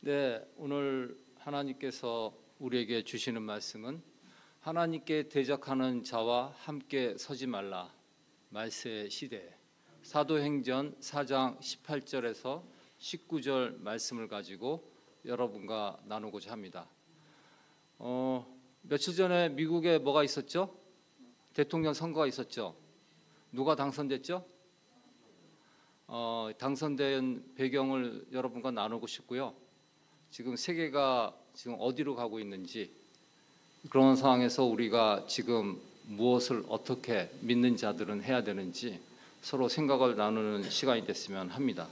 네, 오늘 하나님께서 우리에게 주시는 말씀은 하나님께 대적하는 자와 함께 서지 말라. 말세의 시대. 사도행전 4장 18절에서 19절 말씀을 가지고 여러분과 나누고자 합니다. 며칠 전에 미국에 뭐가 있었죠? 대통령 선거가 있었죠. 누가 당선됐죠? 당선된 배경을 여러분과 나누고 싶고요. 지금 세계가 지금 어디로 가고 있는지, 그런 상황에서 우리가 지금 무엇을 어떻게 믿는 자들은 해야 되는지 서로 생각을 나누는 시간이 됐으면 합니다.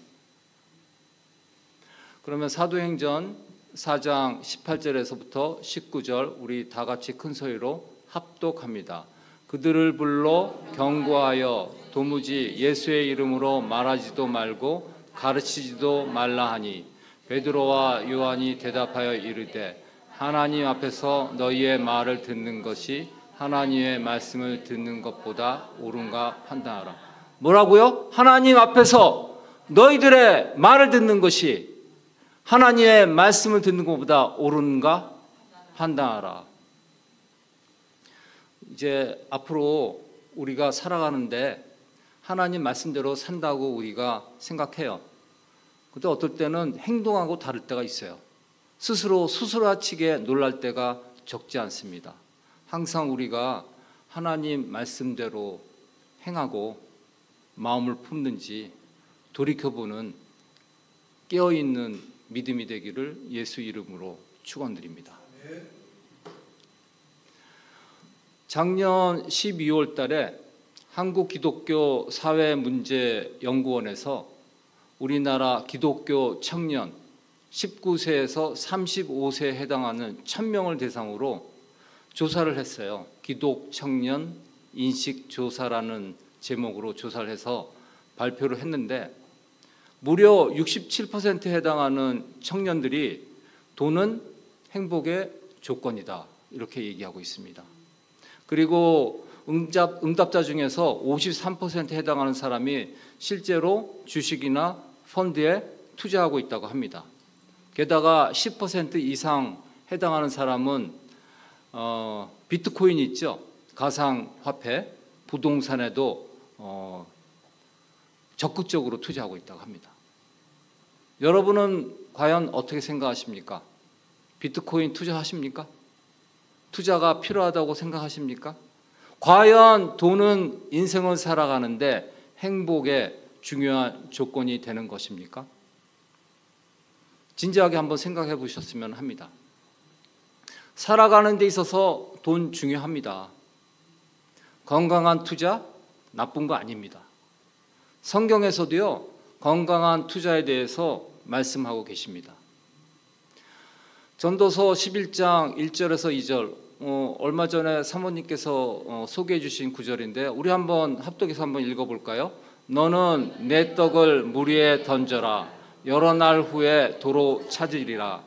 그러면 사도행전 4장 18절에서부터 19절 우리 다 같이 큰 소리로 합독합니다. 그들을 불러 경고하여 도무지 예수의 이름으로 말하지도 말고 가르치지도 말라 하니 베드로와 요한이 대답하여 이르되 하나님 앞에서 너희의 말을 듣는 것이 하나님의 말씀을 듣는 것보다 옳은가 판단하라. 뭐라고요? 하나님 앞에서 너희들의 말을 듣는 것이 하나님의 말씀을 듣는 것보다 옳은가 판단하라. 이제 앞으로 우리가 살아가는데 하나님 말씀대로 산다고 우리가 생각해요. 근데 어떨 때는 행동하고 다를 때가 있어요. 스스로 수수라치게 놀랄 때가 적지 않습니다. 항상 우리가 하나님 말씀대로 행하고 마음을 품는지 돌이켜보는 깨어있는 믿음이 되기를 예수 이름으로 축원드립니다. 작년 12월 달에 한국기독교 사회문제연구원에서 우리나라 기독교 청년 19세에서 35세에 해당하는 1000명을 대상으로 조사를 했어요. 기독 청년 인식조사라는 제목으로 조사를 해서 발표를 했는데 무려 67%에 해당하는 청년들이 돈은 행복의 조건이다 이렇게 얘기하고 있습니다. 그리고 응답자 중에서 53%에 해당하는 사람이 실제로 주식이나 펀드에 투자하고 있다고 합니다. 게다가 10% 이상 해당하는 사람은 비트코인 있죠. 가상화폐, 부동산에도 적극적으로 투자하고 있다고 합니다. 여러분은 과연 어떻게 생각하십니까? 비트코인 투자하십니까? 투자가 필요하다고 생각하십니까? 과연 돈은 인생을 살아가는데 행복의 중요한 조건이 되는 것입니까? 진지하게 한번 생각해 보셨으면 합니다. 살아가는 데 있어서 돈 중요합니다. 건강한 투자 나쁜 거 아닙니다. 성경에서도요, 건강한 투자에 대해서 말씀하고 계십니다. 전도서 11장 1절에서 2절, 얼마 전에 사모님께서 소개해 주신 구절인데 우리 한번 합독해서 한번 읽어볼까요? 너는 내 떡을 물 위에 던져라. 여러 날 후에 도로 찾으리라.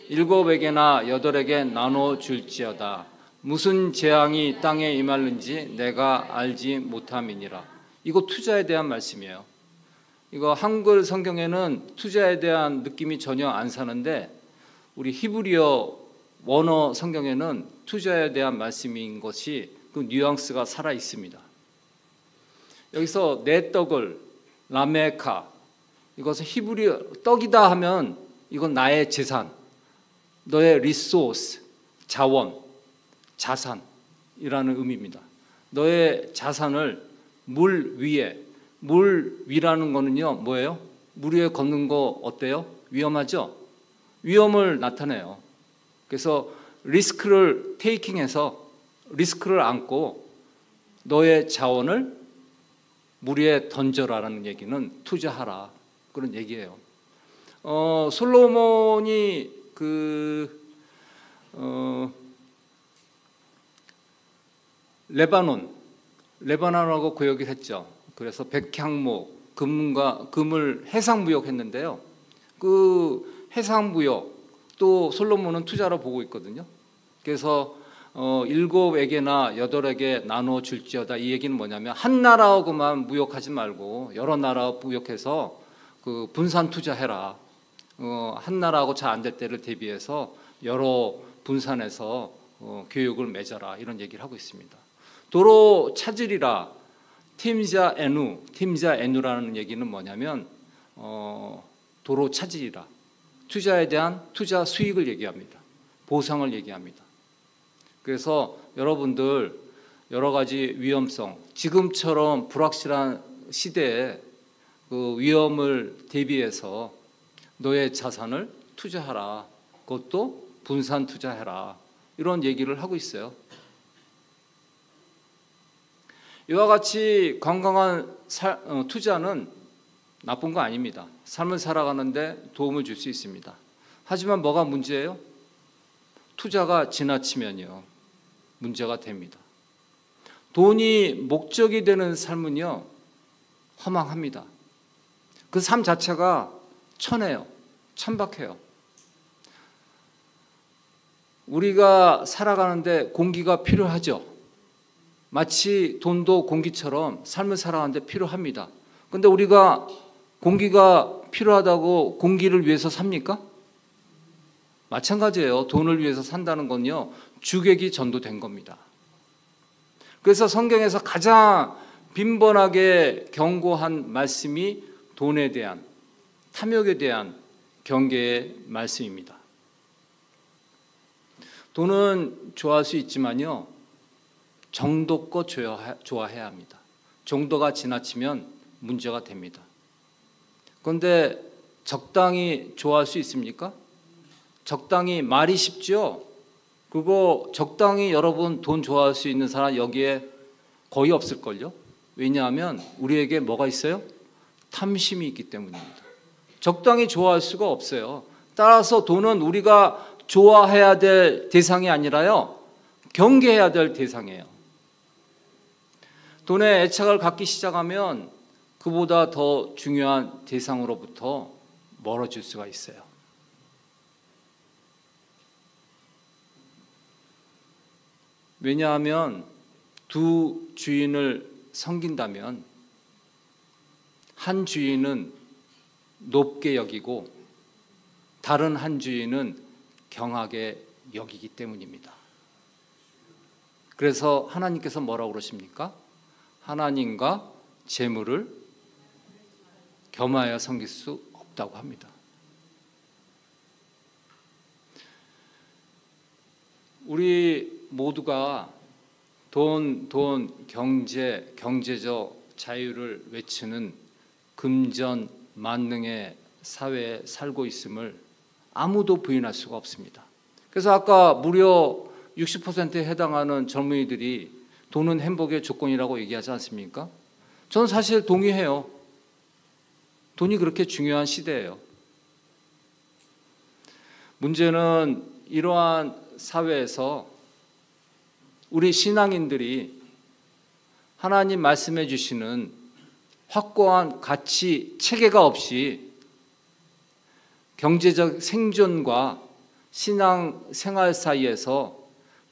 7에게나 8에게 나눠 줄지어다. 무슨 재앙이 땅에 임하는지 내가 알지 못함이니라. 이거 투자에 대한 말씀이에요. 이거 한글 성경에는 투자에 대한 느낌이 전혀 안 사는데 우리 히브리어 원어 성경에는 투자에 대한 말씀인 것이 그 뉘앙스가 살아 있습니다. 여기서 내 떡을 라메카, 이것은 히브리어 떡이다 하면 이건 나의 재산, 너의 리소스, 자원, 자산이라는 의미입니다. 너의 자산을 물 위에, 물 위라는 거는요 뭐예요? 물 위에 걷는 거 어때요? 위험하죠? 위험을 나타내요. 그래서 리스크를 테이킹해서 리스크를 안고 너의 자원을 물 위에 던져라라는 얘기는 투자하라 그런 얘기예요. 솔로몬이 레바논하고 교역을 했죠. 그래서 백향목, 금을 해상무역했는데요. 그 해상무역 또 솔로몬은 투자로 보고 있거든요. 그래서 7에게나 8에게 나눠 줄지어다. 이 얘기는 뭐냐면 한 나라하고만 무역하지 말고 여러 나라 무역해서 그 분산 투자해라. 한 나라하고 잘 안 될 때를 대비해서 여러 분산해서 교육을 맺어라 이런 얘기를 하고 있습니다. 도로 찾으리라 팀자 에누라는 얘기는 뭐냐면 도로 찾으리라 투자에 대한 투자 수익을 얘기합니다. 보상을 얘기합니다. 그래서 여러분들 여러 가지 위험성 지금처럼 불확실한 시대에 그 위험을 대비해서 너의 자산을 투자하라. 그것도 분산 투자해라. 이런 얘기를 하고 있어요. 이와 같이 건강한 투자는 나쁜 거 아닙니다. 삶을 살아가는데 도움을 줄 수 있습니다. 하지만 뭐가 문제예요? 투자가 지나치면요 문제가 됩니다. 돈이 목적이 되는 삶은요 허망합니다. 그 삶 자체가 천해요. 천박해요. 우리가 살아가는데 공기가 필요하죠. 마치 돈도 공기처럼 삶을 살아가는데 필요합니다. 그런데 우리가 공기가 필요하다고 공기를 위해서 삽니까? 마찬가지예요. 돈을 위해서 산다는 건요 주객이 전도된 겁니다. 그래서 성경에서 가장 빈번하게 경고한 말씀이 돈에 대한 탐욕에 대한 경계의 말씀입니다. 돈은 좋아할 수 있지만요 정도껏 좋아해야 합니다. 정도가 지나치면 문제가 됩니다. 그런데 적당히 좋아할 수 있습니까? 적당히 말이 쉽죠. 그거 적당히 여러분 돈 좋아할 수 있는 사람 여기에 거의 없을걸요. 왜냐하면 우리에게 뭐가 있어요? 탐심이 있기 때문입니다. 적당히 좋아할 수가 없어요. 따라서 돈은 우리가 좋아해야 될 대상이 아니라요 경계해야 될 대상이에요. 돈에 애착을 갖기 시작하면 그보다 더 중요한 대상으로부터 멀어질 수가 있어요. 왜냐하면 두 주인을 섬긴다면 한 주인은 높게 여기고 다른 한 주인은 경하게 여기기 때문입니다. 그래서 하나님께서 뭐라고 그러십니까? 하나님과 재물을 겸하여 섬길 수 없다고 합니다. 우리 모두가 돈, 경제적 자유를 외치는 금전 만능의 사회에 살고 있음을 아무도 부인할 수가 없습니다. 그래서 아까 무려 60%에 해당하는 젊은이들이 돈은 행복의 조건이라고 얘기하지 않습니까? 저는 사실 동의해요. 돈이 그렇게 중요한 시대예요. 문제는 이러한 사회에서 우리 신앙인들이 하나님 말씀해 주시는 확고한 가치 체계가 없이 경제적 생존과 신앙 생활 사이에서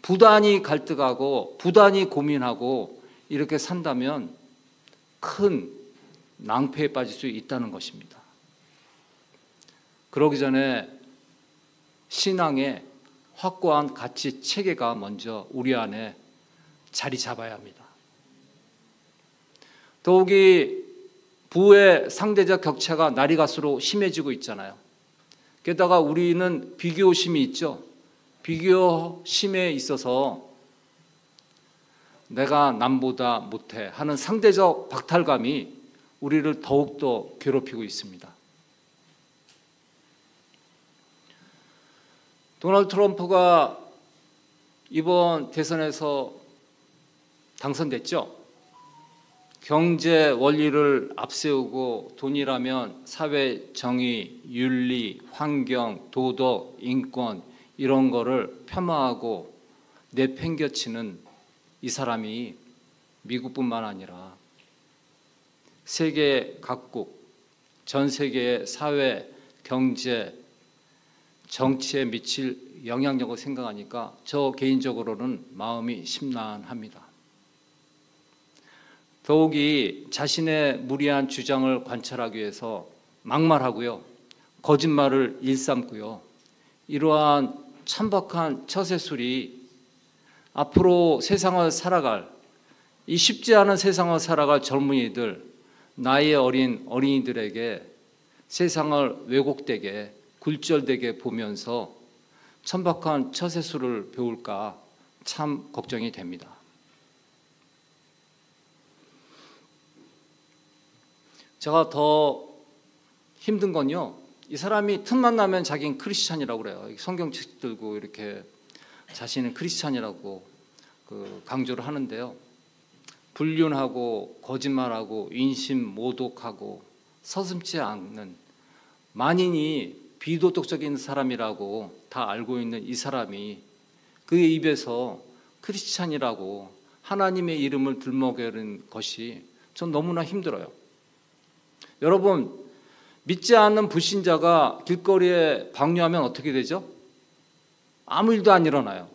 부단히 갈등하고 부단히 고민하고 이렇게 산다면 큰 낭패에 빠질 수 있다는 것입니다. 그러기 전에 신앙의 확고한 가치 체계가 먼저 우리 안에 자리 잡아야 합니다. 더욱이 부의 상대적 격차가 날이 갈수록 심해지고 있잖아요. 게다가 우리는 비교심이 있죠. 비교심에 있어서 내가 남보다 못해 하는 상대적 박탈감이 우리를 더욱더 괴롭히고 있습니다. 도널드 트럼프가 이번 대선에서 당선됐죠. 경제 원리를 앞세우고 돈이라면 사회 정의, 윤리, 환경, 도덕, 인권 이런 거를 폄하하고 내팽겨치는 이 사람이 미국뿐만 아니라 세계 각국, 전 세계의 사회, 경제, 정치에 미칠 영향력을 생각하니까 저 개인적으로는 마음이 심란합니다. 더욱이 자신의 무리한 주장을 관철하기 위해서 막말하고요. 거짓말을 일삼고요. 이러한 천박한 처세술이 앞으로 세상을 살아갈, 이 쉽지 않은 세상을 살아갈 젊은이들, 나이 어린 어린이들에게 세상을 왜곡되게 굴절되게 보면서 천박한 처세술을 배울까 참 걱정이 됩니다. 제가 더 힘든 건요, 이 사람이 틈만 나면 자기는 크리스찬이라고 그래요. 성경책 들고 이렇게 자신은 크리스찬이라고 강조를 하는데요, 불륜하고 거짓말하고 인심 모독하고 서슴지 않는 만인이 비도덕적인 사람이라고 다 알고 있는 이 사람이 그의 입에서 크리스찬이라고 하나님의 이름을 들먹이는 것이 전 너무나 힘들어요. 여러분, 믿지 않는 불신자가 길거리에 방류하면 어떻게 되죠? 아무 일도 안 일어나요.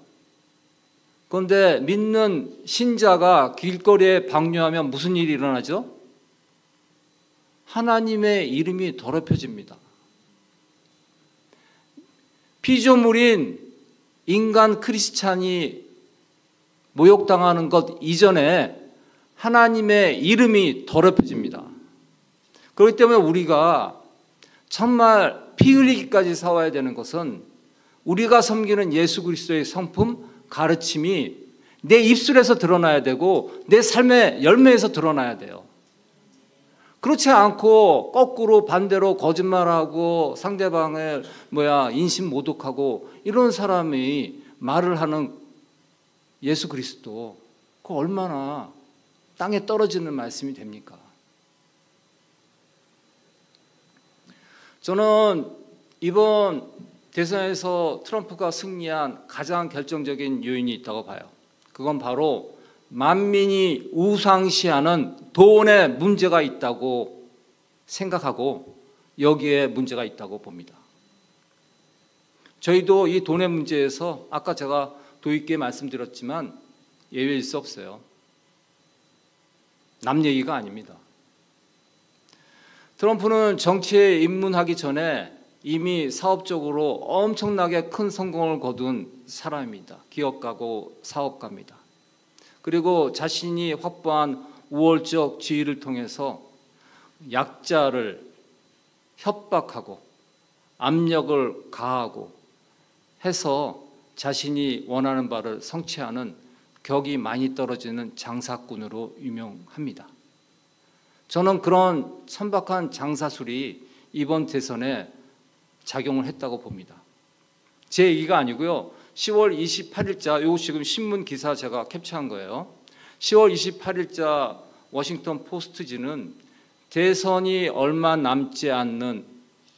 그런데 믿는 신자가 길거리에 방류하면 무슨 일이 일어나죠? 하나님의 이름이 더럽혀집니다. 피조물인 인간 크리스찬이 모욕당하는 것 이전에 하나님의 이름이 더럽혀집니다. 그렇기 때문에 우리가 정말 피 흘리기까지 싸워야 되는 것은 우리가 섬기는 예수 그리스도의 성품, 가르침이 내 입술에서 드러나야 되고 내 삶의 열매에서 드러나야 돼요. 그렇지 않고 거꾸로 반대로 거짓말하고 상대방을 인심 모독하고 이런 사람이 말을 하는 예수 그리스도, 그 얼마나 땅에 떨어지는 말씀이 됩니까? 저는 이번 대선에서 트럼프가 승리한 가장 결정적인 요인이 있다고 봐요. 그건 바로 만민이 우상시하는 돈에 문제가 있다고 생각하고 여기에 문제가 있다고 봅니다. 저희도 이 돈의 문제에서 아까 제가 도있게 말씀드렸지만 예외일 수 없어요. 남 얘기가 아닙니다. 트럼프는 정치에 입문하기 전에 이미 사업적으로 엄청나게 큰 성공을 거둔 사람입니다. 기업가고 사업가입니다. 그리고 자신이 확보한 우월적 지위를 통해서 약자를 협박하고 압력을 가하고 해서 자신이 원하는 바를 성취하는 격이 많이 떨어지는 장사꾼으로 유명합니다. 저는 그런 천박한 장사술이 이번 대선에 작용을 했다고 봅니다. 제 얘기가 아니고요. 10월 28일자, 요 지금 신문 기사 제가 캡처한 거예요. 10월 28일자 워싱턴 포스트지는 대선이 얼마 남지 않는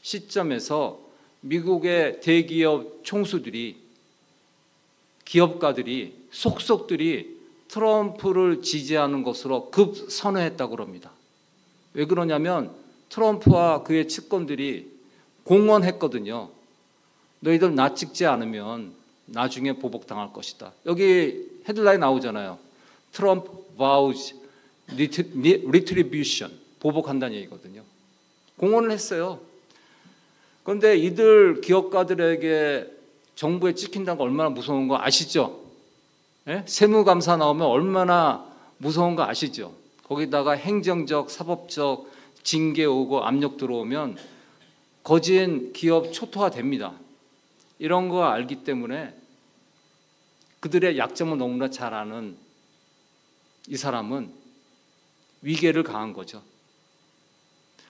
시점에서 미국의 대기업 총수들이, 기업가들이, 속속들이 트럼프를 지지하는 것으로 급선회했다고 합니다. 왜 그러냐면 트럼프와 그의 측근들이 공언했거든요. 너희들 나 찍지 않으면 나중에 보복당할 것이다. 여기 헤드라인 나오잖아요. 트럼프 vows retribution, 보복한다는 얘기거든요. 공언을 했어요. 그런데 이들 기업가들에게 정부에 찍힌다는 거 얼마나 무서운 거 아시죠? 예? 세무감사 나오면 얼마나 무서운 거 아시죠? 거기다가 행정적, 사법적 징계 오고 압력 들어오면 거진 기업 초토화됩니다. 이런 거 알기 때문에 그들의 약점을 너무나 잘 아는 이 사람은 위계를 가한 거죠.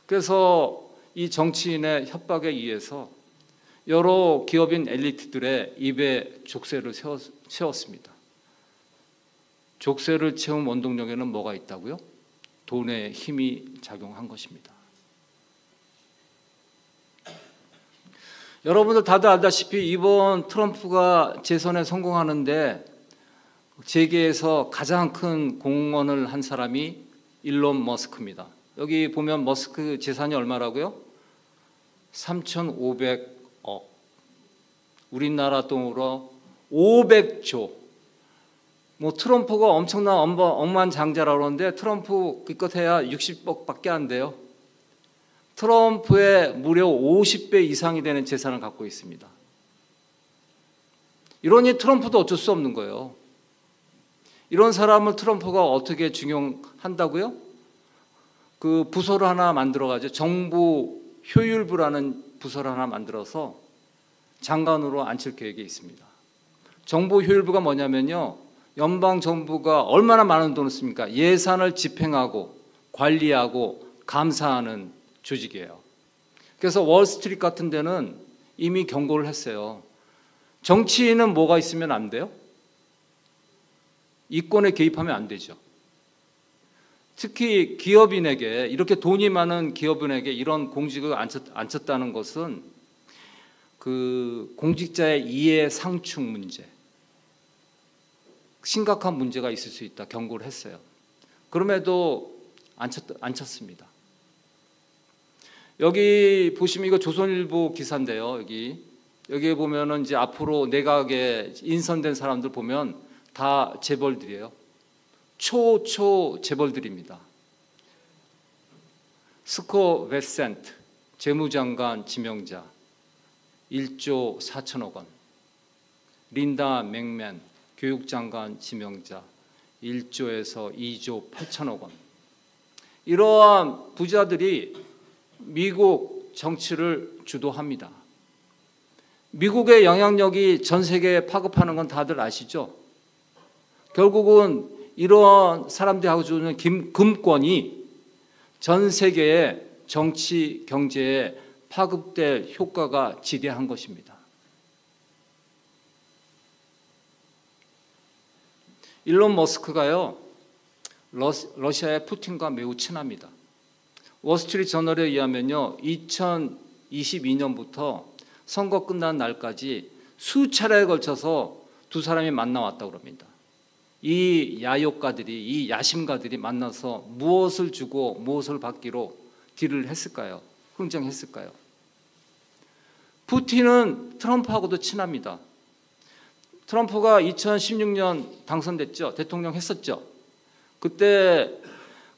그래서 이 정치인의 협박에 의해서 여러 기업인 엘리트들의 입에 족쇄를 세웠습니다. 족쇄를 채운 원동력에는 뭐가 있다고요? 돈의 힘이 작용한 것입니다. 여러분들 다들 알다시피 이번 트럼프가 재선에 성공하는데 세계에서 가장 큰 공헌을 한 사람이 일론 머스크입니다. 여기 보면 머스크 재산이 얼마라고요? 3,500억. 우리나라 돈으로 500조. 트럼프가 엄청난 억만장자라고 그러는데 트럼프 기껏 해야 60억밖에 안 돼요. 트럼프의 무려 50배 이상이 되는 재산을 갖고 있습니다. 이러니 트럼프도 어쩔 수 없는 거예요. 이런 사람을 트럼프가 어떻게 중용한다고요? 그 부서를 하나 만들어가지고 정부 효율부라는 부서를 하나 만들어서 장관으로 앉힐 계획이 있습니다. 정부 효율부가 뭐냐면요, 연방 정부가 얼마나 많은 돈을 씁니까? 예산을 집행하고 관리하고 감사하는 조직이에요. 그래서 월스트리트 같은 데는 이미 경고를 했어요. 정치인은 뭐가 있으면 안 돼요? 이권에 개입하면 안 되죠. 특히 기업인에게, 이렇게 돈이 많은 기업인에게 이런 공직을 앉혔다는 것은 그 공직자의 이해 상충 문제, 심각한 문제가 있을 수 있다 경고를 했어요. 그럼에도 앉혔습니다. 여기 보시면 이거 조선일보 기사인데요. 여기 보면은 이제 앞으로 내각에 인선된 사람들 보면 다 재벌들이에요. 초 재벌들입니다. 스코 베센트 재무장관 지명자 1조 4천억 원, 린다 맥맨 교육장관 지명자 1조에서 2조 8천억 원. 이러한 부자들이 미국 정치를 주도합니다. 미국의 영향력이 전 세계에 파급하는 건 다들 아시죠? 결국은 이런 사람들하고 주는 금권이 전 세계의 정치, 경제에 파급될 효과가 지대한 것입니다. 일론 머스크가요, 러시아의 푸틴과 매우 친합니다. 월스트리트 저널에 의하면요, 2022년부터 선거 끝난 날까지 수차례에 걸쳐서 두 사람이 만나왔다고 합니다. 이 야욕가들이, 이 야심가들이 만나서 무엇을 주고 무엇을 받기로 딜을 했을까요? 흥정했을까요? 푸틴은 트럼프하고도 친합니다. 트럼프가 2016년 당선됐죠. 대통령 했었죠. 그때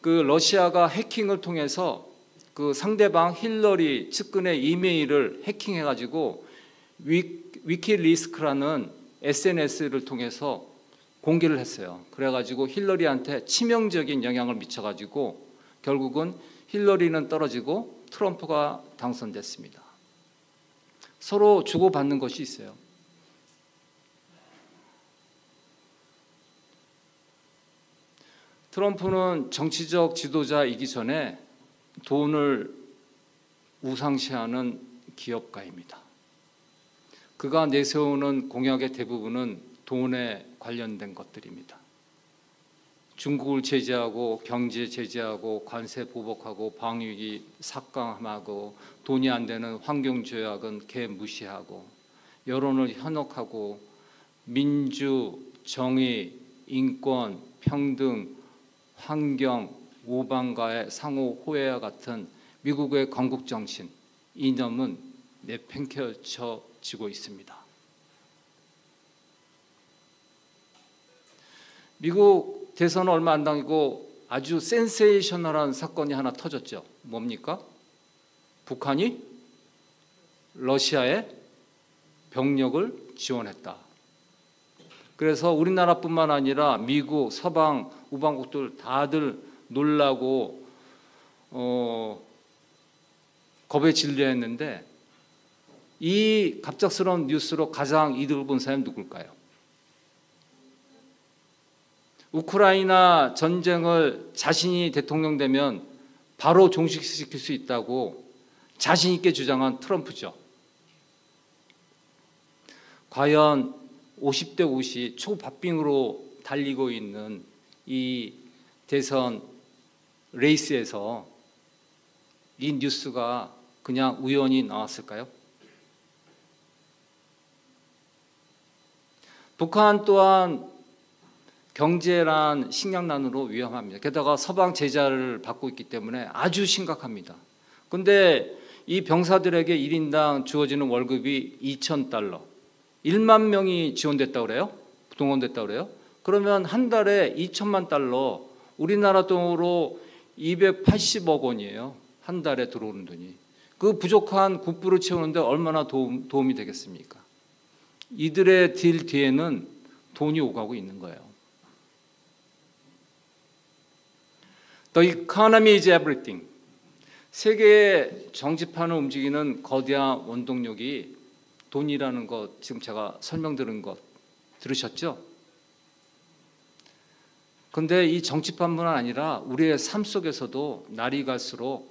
그 러시아가 해킹을 통해서 그 상대방 힐러리 측근의 이메일을 해킹해가지고 위키리스크라는 SNS를 통해서 공개를 했어요. 그래가지고 힐러리한테 치명적인 영향을 미쳐가지고 결국은 힐러리는 떨어지고 트럼프가 당선됐습니다. 서로 주고받는 것이 있어요. 트럼프는 정치적 지도자이기 전에 돈을 우상시하는 기업가입니다. 그가 내세우는 공약의 대부분은 돈에 관련된 것들입니다. 중국을 제재하고 경제 제재하고 관세 보복하고 방위기 삭감하고 돈이 안 되는 환경조약은 개무시하고 여론을 현혹하고 민주, 정의, 인권, 평등, 환경, 오방과의 상호 호혜와 같은 미국의 건국정신, 이념은 내팽개쳐지고 있습니다. 미국 대선 얼마 안 당기고 아주 센세이셔널한 사건이 하나 터졌죠. 뭡니까? 북한이 러시아에 병력을 지원했다. 그래서 우리나라뿐만 아니라 미국, 서방, 우방국들 다들 놀라고 겁에 질려했는데 이 갑작스러운 뉴스로 가장 이득을 본 사람이 누굴까요? 우크라이나 전쟁을 자신이 대통령 되면 바로 종식시킬 수 있다고 자신 있게 주장한 트럼프죠. 과연 50대 50 초박빙으로 달리고 있는 이 대선 레이스에서 이 뉴스가 그냥 우연히 나왔을까요? 북한 또한 경제란 식량난으로 위험합니다. 게다가 서방 제재를 받고 있기 때문에 아주 심각합니다. 그런데 이 병사들에게 1인당 주어지는 월급이 $2,000, 1만 명이 지원됐다고 그래요? 동원됐다고 그래요? 그러면 한 달에 $2,000만, 우리나라 돈으로 280억 원이에요. 한 달에 들어오는 돈이. 그 부족한 국부를 채우는데 얼마나 도움이 되겠습니까? 이들의 딜 뒤에는 돈이 오가고 있는 거예요. The economy is everything. 세계의 정치판을 움직이는 거대한 원동력이 돈이라는 것, 지금 제가 설명드린 것 들으셨죠? 그런데 이 정치판뿐 아니라 우리의 삶 속에서도 날이 갈수록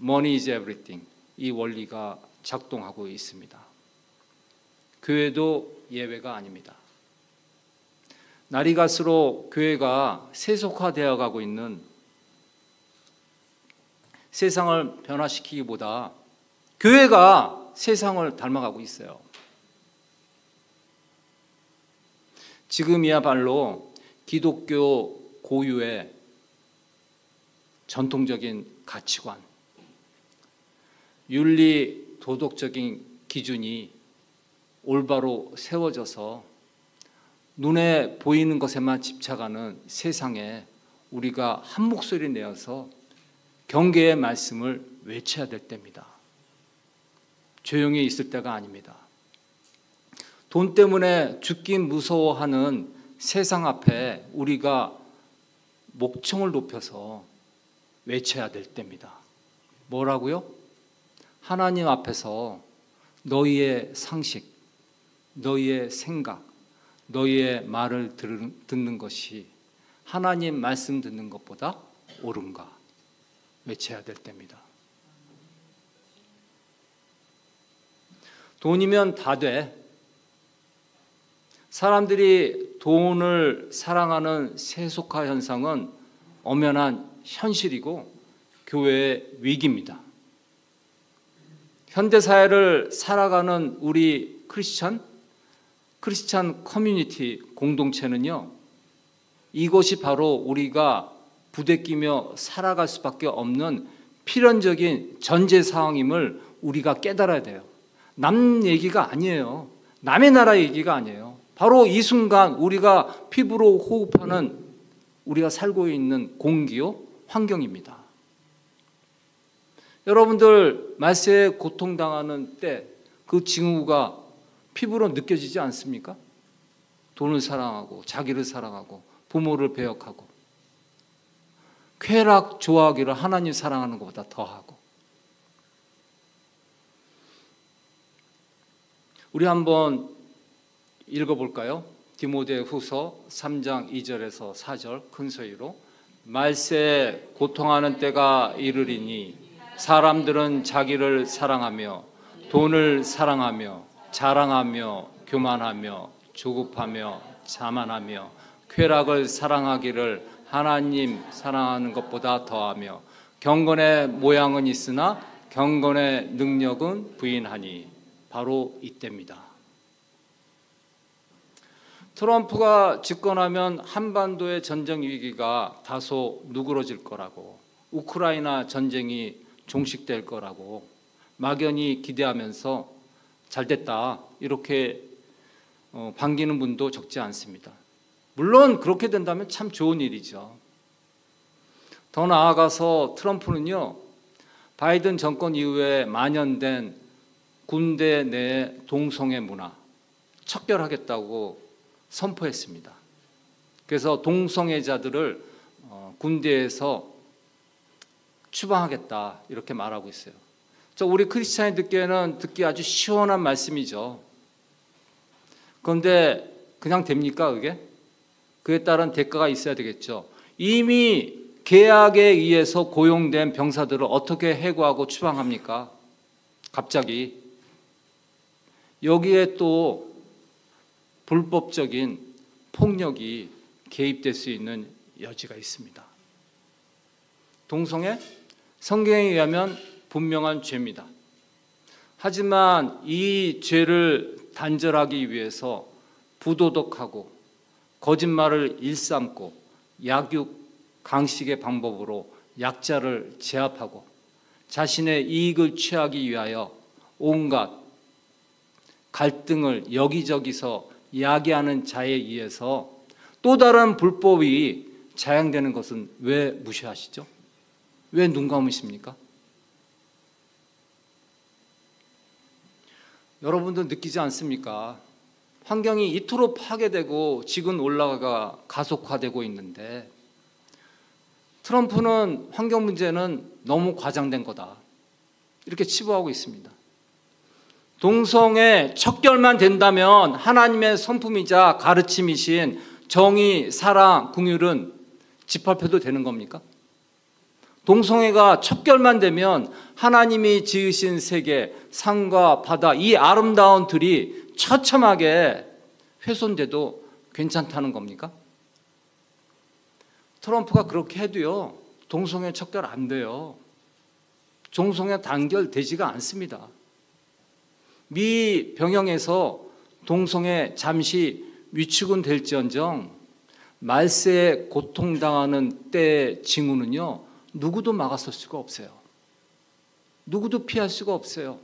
Money is everything, 이 원리가 작동하고 있습니다. 교회도 예외가 아닙니다. 날이 갈수록 교회가 세속화되어 가고 있는, 세상을 변화시키기보다 교회가 세상을 닮아가고 있어요. 지금이야말로 기독교 고유의 전통적인 가치관, 윤리 도덕적인 기준이 올바로 세워져서 눈에 보이는 것에만 집착하는 세상에 우리가 한 목소리 내어서 경계의 말씀을 외쳐야 될 때입니다. 조용히 있을 때가 아닙니다. 돈 때문에 죽긴 무서워하는 세상 앞에 우리가 목청을 높여서 외쳐야 될 때입니다. 뭐라고요? 하나님 앞에서 너희의 상식, 너희의 생각, 너희의 말을 듣는 것이 하나님 말씀 듣는 것보다 옳은가 외쳐야 될 때입니다. 돈이면 다 돼. 사람들이 돈을 사랑하는 세속화 현상은 엄연한 현실이고 교회의 위기입니다. 현대사회를 살아가는 우리 크리스찬 커뮤니티 공동체는요, 이것이 바로 우리가 부대끼며 살아갈 수밖에 없는 필연적인 전제 상황임을 우리가 깨달아야 돼요. 남 얘기가 아니에요. 남의 나라 얘기가 아니에요. 바로 이 순간 우리가 피부로 호흡하는, 우리가 살고 있는 공기요, 환경입니다. 여러분들 말세에 고통당하는 때 그 징후가 피부로 느껴지지 않습니까? 돈을 사랑하고 자기를 사랑하고 부모를 배역하고 쾌락 좋아하기를 하나님 사랑하는 것보다 더하고. 우리 한번 읽어볼까요? 디모데후서 3장 2절에서 4절 큰 소리로. 말세에 고통하는 때가 이르리니 사람들은 자기를 사랑하며 돈을 사랑하며 자랑하며 교만하며 조급하며 자만하며 쾌락을 사랑하기를 하나님 사랑하는 것보다 더하며 경건의 모양은 있으나 경건의 능력은 부인하니. 바로 이때입니다. 트럼프가 집권하면 한반도의 전쟁 위기가 다소 누그러질 거라고, 우크라이나 전쟁이 종식될 거라고 막연히 기대하면서 잘됐다 이렇게 반기는 분도 적지 않습니다. 물론 그렇게 된다면 참 좋은 일이죠. 더 나아가서 트럼프는요, 바이든 정권 이후에 만연된 군대 내 동성애 문화 척결하겠다고 선포했습니다. 그래서 동성애자들을 군대에서 추방하겠다 이렇게 말하고 있어요. 우리 크리스찬이 듣기에는 듣기 아주 시원한 말씀이죠. 그런데 그냥 됩니까 그게? 그에 따른 대가가 있어야 되겠죠. 이미 계약에 의해서 고용된 병사들을 어떻게 해고하고 추방합니까? 갑자기. 여기에 또 불법적인 폭력이 개입될 수 있는 여지가 있습니다. 동성애? 성경에 의하면 분명한 죄입니다. 하지만 이 죄를 단절하기 위해서 부도덕하고 거짓말을 일삼고 약육 강식의 방법으로 약자를 제압하고 자신의 이익을 취하기 위하여 온갖 갈등을 여기저기서 야기하는 자에 의해서 또 다른 불법이 자행되는 것은 왜 무시하시죠? 왜 눈 감으십니까? 여러분도 느끼지 않습니까? 환경이 이토록 파괴되고 지금 올라가 가속화되고 있는데 트럼프는 환경 문제는 너무 과장된 거다, 이렇게 치부하고 있습니다. 동성애 척결만 된다면 하나님의 성품이자 가르침이신 정의, 사랑, 긍휼은 짓밟혀도 되는 겁니까? 동성애가 척결만 되면 하나님이 지으신 세계, 산과 바다, 이 아름다운 들이 처참하게 훼손돼도 괜찮다는 겁니까? 트럼프가 그렇게 해도요, 동성애 척결 안 돼요. 동성애 단결되지가 않습니다. 미 병영에서 동성애 잠시 위축은 될지언정 말세에 고통당하는 때의 징후는요, 누구도 막아설 수가 없어요. 누구도 피할 수가 없어요.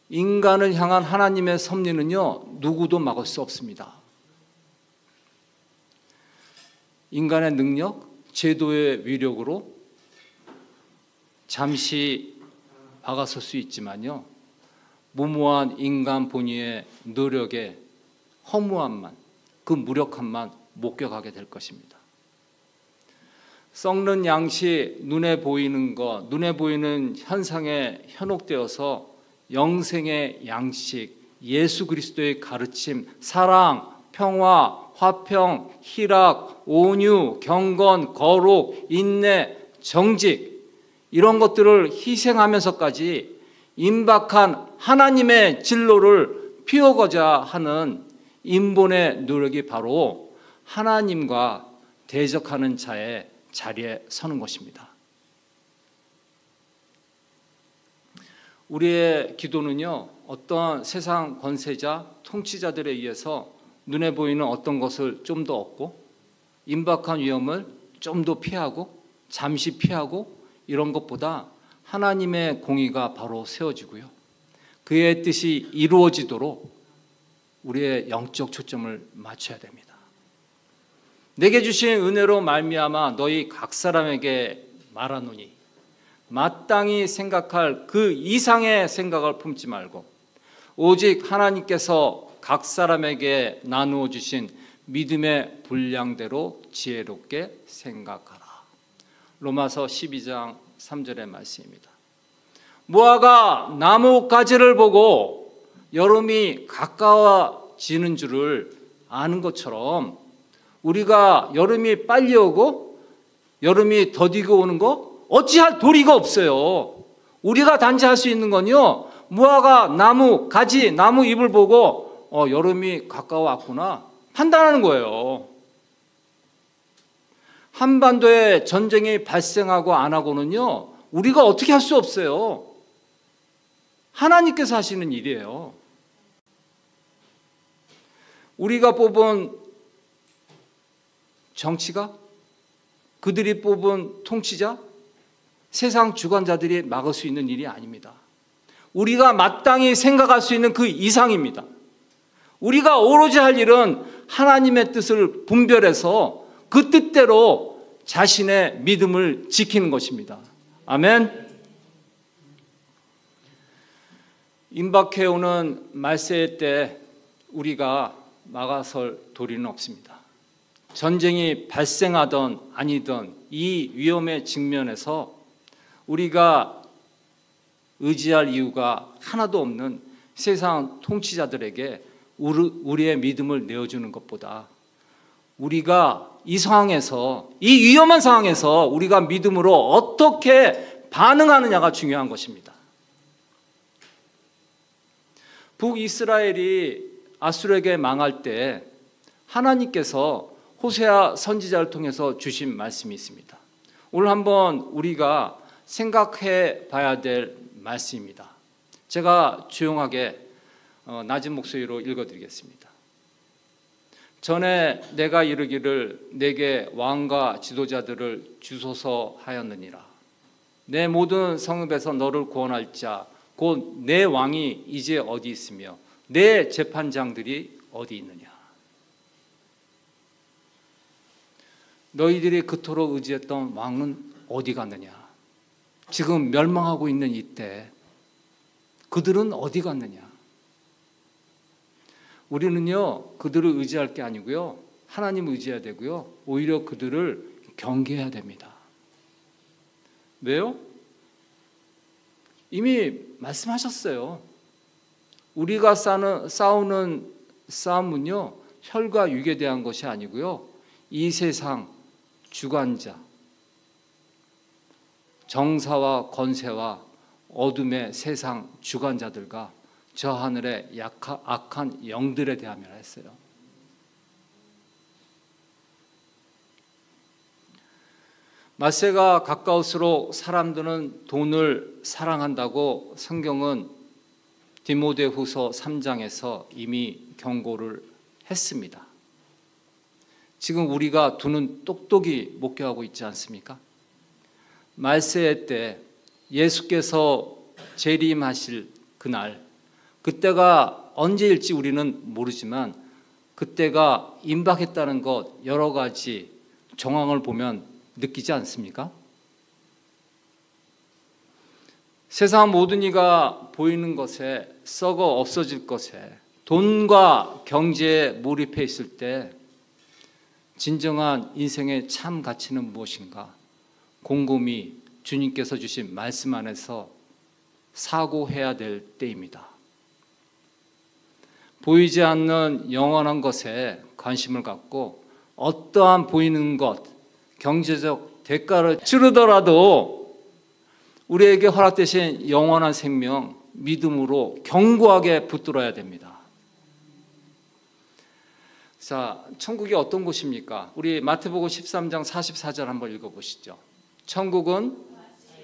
인간을 향한 하나님의 섭리는요, 누구도 막을 수 없습니다. 인간의 능력, 제도의 위력으로 잠시 막아설 수 있지만요, 무모한 인간 본의의 노력의 허무함만, 그 무력함만 목격하게 될 것입니다. 썩는 양식, 눈에 보이는 것, 눈에 보이는 현상에 현혹되어서 영생의 양식, 예수 그리스도의 가르침, 사랑, 평화, 화평, 희락, 온유, 경건, 거룩, 인내, 정직, 이런 것들을 희생하면서까지 임박한 하나님의 진로를 피우고자 하는 인본의 노력이 바로 하나님과 대적하는 자의 자리에 서는 것입니다. 우리의 기도는요, 어떤 세상 권세자, 통치자들에 의해서 눈에 보이는 어떤 것을 좀 더 얻고 임박한 위험을 좀 더 피하고 잠시 피하고 이런 것보다 하나님의 공의가 바로 세워지고요, 그의 뜻이 이루어지도록 우리의 영적 초점을 맞춰야 됩니다. 내게 주신 은혜로 말미암아 너희 각 사람에게 말하노니 마땅히 생각할 그 이상의 생각을 품지 말고 오직 하나님께서 각 사람에게 나누어 주신 믿음의 분량대로 지혜롭게 생각하라. 로마서 12장 3절의 말씀입니다. 무화과 나무 가지를 보고 여름이 가까워지는 줄을 아는 것처럼 우리가 여름이 빨리 오고 여름이 더디고 오는 거 어찌할 도리가 없어요. 우리가 단지 할 수 있는 건요, 무화과 나무 가지, 나무 잎을 보고 여름이 가까워왔구나 판단하는 거예요. 한반도에 전쟁이 발생하고 안 하고는요, 우리가 어떻게 할 수 없어요. 하나님께서 하시는 일이에요. 우리가 뽑은 정치가, 그들이 뽑은 통치자, 세상 주관자들이 막을 수 있는 일이 아닙니다. 우리가 마땅히 생각할 수 있는 그 이상입니다. 우리가 오로지 할 일은 하나님의 뜻을 분별해서 그 뜻대로 자신의 믿음을 지키는 것입니다. 아멘. 임박해오는 말세의 때 우리가 막아설 도리는 없습니다. 전쟁이 발생하던 아니던 이 위험의 직면에서 우리가 의지할 이유가 하나도 없는 세상 통치자들에게 우리의 믿음을 내어주는 것보다 우리가 이 상황에서, 이 위험한 상황에서 우리가 믿음으로 어떻게 반응하느냐가 중요한 것입니다. 북이스라엘이 아수르에게 망할 때 하나님께서 호세아 선지자를 통해서 주신 말씀이 있습니다. 오늘 한번 우리가 생각해 봐야 될 말씀입니다. 제가 조용하게 낮은 목소리로 읽어드리겠습니다. 전에 내가 이르기를 내게 왕과 지도자들을 주소서 하였느니라. 내 모든 성읍에서 너를 구원할 자 곧 내 왕이 이제 어디 있으며 내 재판장들이 어디 있느냐. 너희들이 그토록 의지했던 왕은 어디 갔느냐. 지금 멸망하고 있는 이때 그들은 어디 갔느냐. 우리는요 그들을 의지할 게 아니고요 하나님을 의지해야 되고요 오히려 그들을 경계해야 됩니다. 왜요? 이미 말씀하셨어요. 우리가 싸우는 싸움은요 혈과 육에 대한 것이 아니고요 이 세상 주관자, 정사와 권세와 어둠의 세상 주관자들과 저 하늘의 악한 영들에 대함이라 했어요. 맞세가 가까울수록 사람들은 돈을 사랑한다고 성경은 디모데후서 3장에서 이미 경고를 했습니다. 지금 우리가 두 눈 똑똑히 목격하고 있지 않습니까? 말세 때 예수께서 재림하실 그날, 그때가 언제일지 우리는 모르지만 그때가 임박했다는 것 여러 가지 정황을 보면 느끼지 않습니까? 세상 모든 이가 보이는 것에 썩어 없어질 것에 돈과 경제에 몰입해 있을 때 진정한 인생의 참 가치는 무엇인가? 곰곰이 주님께서 주신 말씀 안에서 사고해야 될 때입니다. 보이지 않는 영원한 것에 관심을 갖고 어떠한 보이는 것, 경제적 대가를 치르더라도 우리에게 허락되신 영원한 생명, 믿음으로 견고하게 붙들어야 됩니다. 자, 천국이 어떤 곳입니까? 우리 마태복음 13장 44절 한번 읽어보시죠. 천국은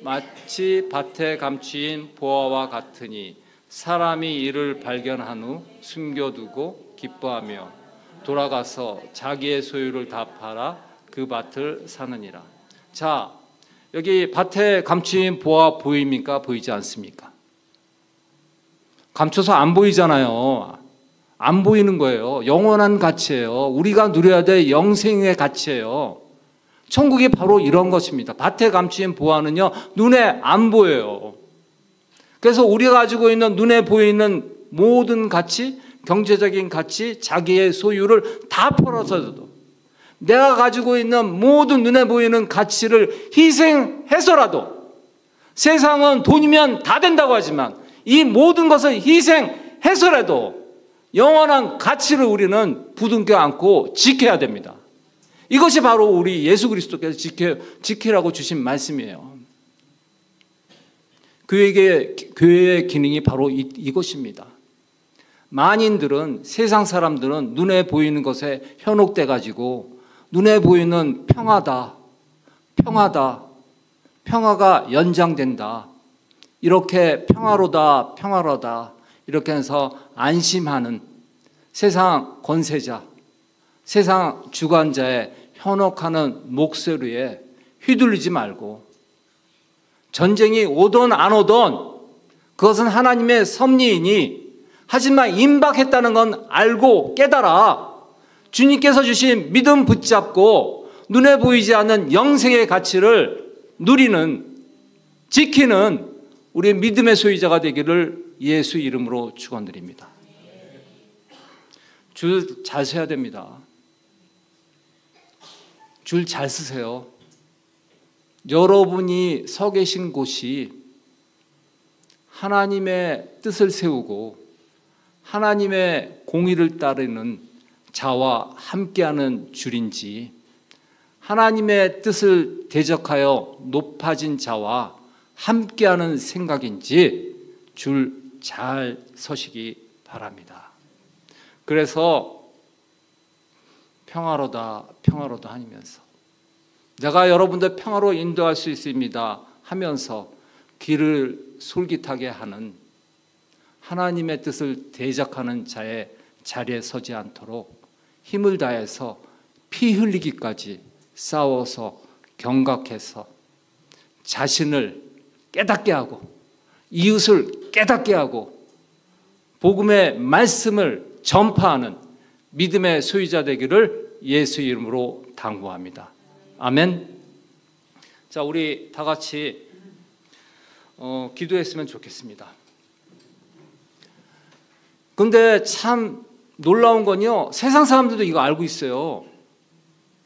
마치 밭에 감추인 보화와 같으니 사람이 이를 발견한 후 숨겨두고 기뻐하며 돌아가서 자기의 소유를 다 팔아 그 밭을 사느니라. 자, 여기 밭에 감추인 보화 보입니까? 보이지 않습니까? 감춰서 안 보이잖아요. 안 보이는 거예요. 영원한 가치예요. 우리가 누려야 될 영생의 가치예요. 천국이 바로 이런 것입니다. 밭에 감추인 보화는요 눈에 안 보여요. 그래서 우리가 가지고 있는 눈에 보이는 모든 가치, 경제적인 가치, 자기의 소유를 다 팔아서도 내가 가지고 있는 모든 눈에 보이는 가치를 희생해서라도, 세상은 돈이면 다 된다고 하지만 이 모든 것을 희생해서라도 영원한 가치를 우리는 부둥켜 안고 지켜야 됩니다. 이것이 바로 우리 예수 그리스도께서 지키라고 주신 말씀이에요. 교회의 기능이 바로 이것입니다. 만인들은, 세상 사람들은 눈에 보이는 것에 현혹돼 가지고 눈에 보이는 평화가 연장된다, 이렇게 평화로다 이렇게 해서 안심하는 세상 권세자, 세상 주관자의 현혹하는 목소리에 휘둘리지 말고, 전쟁이 오든 안 오든 그것은 하나님의 섭리이니, 하지만 임박했다는 건 알고 깨달아 주님께서 주신 믿음 붙잡고 눈에 보이지 않는 영생의 가치를 누리는, 지키는 우리의 믿음의 소유자가 되기를 예수 이름으로 축원드립니다. 줄 잘 서야 됩니다. 줄 잘 서세요. 여러분이 서 계신 곳이 하나님의 뜻을 세우고 하나님의 공의를 따르는 자와 함께하는 줄인지, 하나님의 뜻을 대적하여 높아진 자와 함께하는 생각인지 줄 잘 서시기 바랍니다. 그래서 평화로다 하면서 내가 여러분들 평화로 인도할 수 있습니다 하면서 길을 솔깃하게 하는, 하나님의 뜻을 대적하는 자의 자리에 서지 않도록 힘을 다해서 피 흘리기까지 싸워서 경각해서 자신을 깨닫게 하고 이웃을 깨닫게 하고 복음의 말씀을 전파하는 믿음의 소유자 되기를 예수 이름으로 당부합니다. 아멘. 자, 우리 다 같이 기도했으면 좋겠습니다. 근데 참 놀라운 건요, 세상 사람들도 이거 알고 있어요.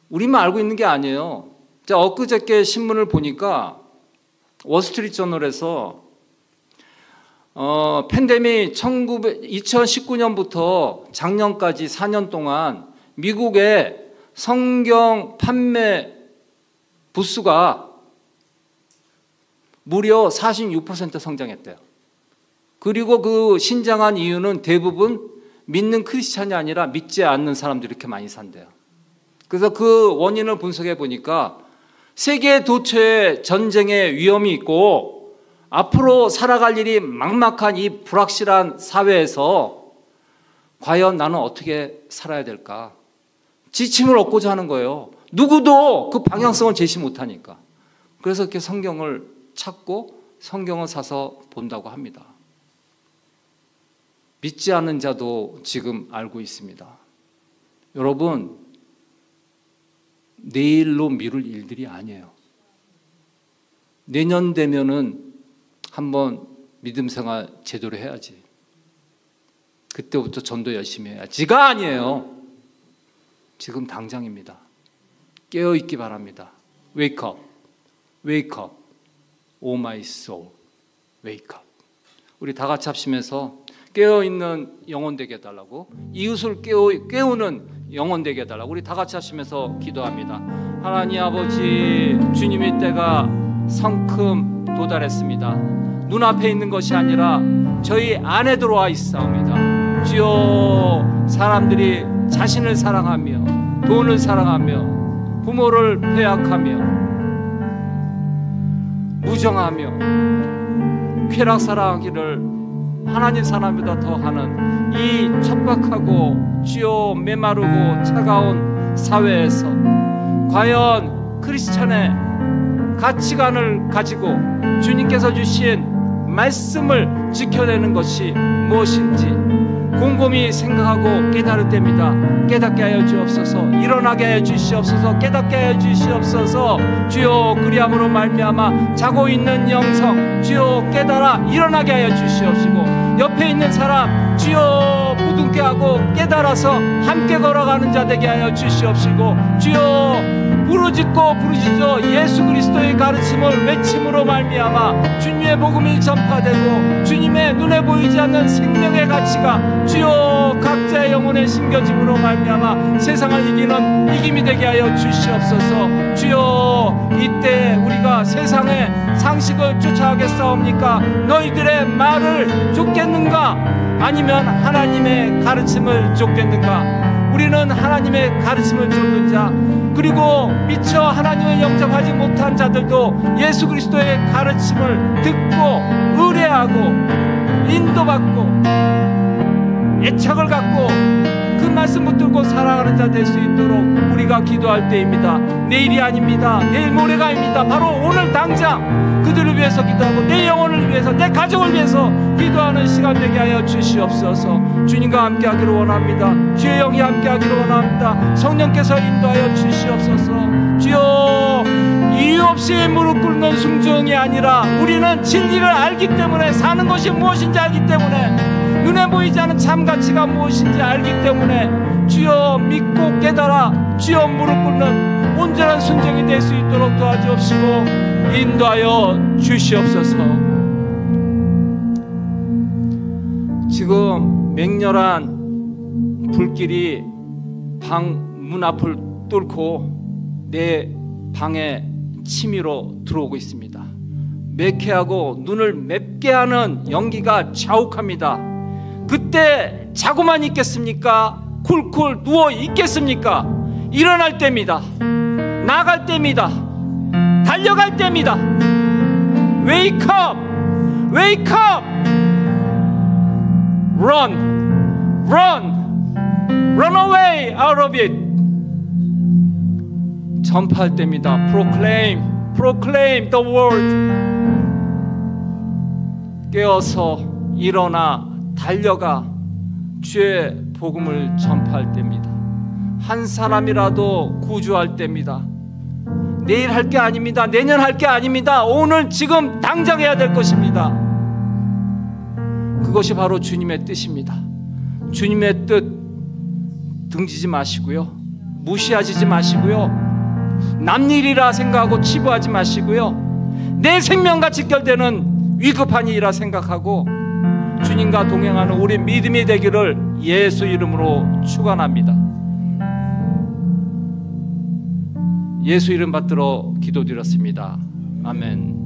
우리만 알고 있는 게 아니에요. 자, 엊그저께 신문을 보니까 월스트리트 저널에서 팬데믹 2019년부터 작년까지 4년 동안 미국의 성경 판매 부수가 무려 46% 성장했대요. 그리고 그 신장한 이유는 대부분 믿는 크리스찬이 아니라 믿지 않는 사람들이 이렇게 많이 산대요. 그래서 그 원인을 분석해 보니까 세계 도처에 전쟁의 위험이 있고 앞으로 살아갈 일이 막막한 이 불확실한 사회에서 과연 나는 어떻게 살아야 될까? 지침을 얻고자 하는 거예요. 누구도 그 방향성을 제시 못하니까. 그래서 이렇게 성경을 찾고 성경을 사서 본다고 합니다. 믿지 않는 자도 지금 알고 있습니다. 여러분, 내일로 미룰 일들이 아니에요. 내년 되면은 한번 믿음 생활 제대로 해야지. 그때부터 전도 열심히 해야지가 아니에요. 지금 당장입니다. 깨어있기 바랍니다. Wake up, wake up, oh my soul, wake up. 우리 다 같이 합심해서 깨어있는 영혼 되게 해달라고, 이웃을 깨우는 영혼 되게 해달라고 우리 다 같이 하시면서 기도합니다. 하나님 아버지, 주님의 때가 성큼 도달했습니다. 눈앞에 있는 것이 아니라 저희 안에 들어와 있사옵니다. 주여, 사람들이 자신을 사랑하며 돈을 사랑하며 부모를 배약하며 무정하며 쾌락사랑하기를 하나님 사람보다 더하는 이 척박하고 주여 메마르고 차가운 사회에서 과연 크리스찬의 가치관을 가지고 주님께서 주신 말씀을 지켜내는 것이 무엇인지 곰곰이 생각하고 깨달을 때입니다. 깨닫게 하여 주옵소서. 일어나게 하여 주시옵소서. 깨닫게 하여 주시옵소서. 주여, 그리함으로 말미암아 자고 있는 영성 주여 깨달아 일어나게 하여 주시옵시고, 옆에 있는 사람 주여 부둥켜 하고 깨달아서 함께 걸어가는 자 되게 하여 주시옵시고, 주여 부르짖고 부르짖어 예수 그리스도의 가르침을 외침으로 말미암아 주님의 복음이 전파되고 주님의 눈에 보이지 않는 생명의 가치가 주여 각자의 영혼에 심겨짐으로 말미암아 세상을 이기는 이김이 되게 하여 주시옵소서. 주여, 이때 우리가 세상의 상식을 쫓아가겠사옵니까? 너희들의 말을 쫓겠는가? 아니면 하나님의 가르침을 쫓겠는가? 우리는 하나님의 가르침을 쫓는 자, 그리고 미처 하나님을 영접하지 못한 자들도 예수 그리스도의 가르침을 듣고 의뢰하고 인도받고 애착을 갖고 그 말씀 붙들고 살아가는 자 될 수 있도록 우리가 기도할 때입니다. 내일이 아닙니다. 내일 모레가 아닙니다. 바로 오늘 당장 그들을 위해서 기도하고 내 영혼을 위해서, 내 가족을 위해서 기도하는 시간 되게 하여 주시옵소서. 주님과 함께하기를 원합니다. 주의 영이 함께하기를 원합니다. 성령께서 인도하여 주시옵소서. 주여, 이유 없이 무릎 꿇는 순종이 아니라 우리는 진리를 알기 때문에, 사는 것이 무엇인지 알기 때문에, 눈에 보이지 않는 참 가치가 무엇인지 알기 때문에 주여 믿고 깨달아 주여 무릎 꿇는 온전한 순종이 될 수 있도록 도와주옵시고 인도하여 주시옵소서. 지금 맹렬한 불길이 방 문 앞을 뚫고 내 방에 침입으로 들어오고 있습니다. 매캐하고 눈을 맵게 하는 연기가 자욱합니다. 그때 자고만 있겠습니까? 쿨쿨 누워 있겠습니까? 일어날 때입니다. 나갈 때입니다. 달려갈 때입니다. Wake up! Wake up! Run! Run! Run away out of it! 전파할 때입니다. Proclaim! Proclaim the word! 깨어서 일어나 달려가 주의 복음을 전파할 때입니다. 한 사람이라도 구주할 때입니다. 내일 할 게 아닙니다. 내년 할 게 아닙니다. 오늘 지금 당장 해야 될 것입니다. 그것이 바로 주님의 뜻입니다. 주님의 뜻 등지지 마시고요, 무시하지 마시고요, 남 일이라 생각하고 치부하지 마시고요, 내 생명과 직결되는 위급한 일이라 생각하고 주님과 동행하는 우리 믿음이 되기를 예수 이름으로 축원합니다. 예수 이름 받들어 기도드렸습니다. 아멘.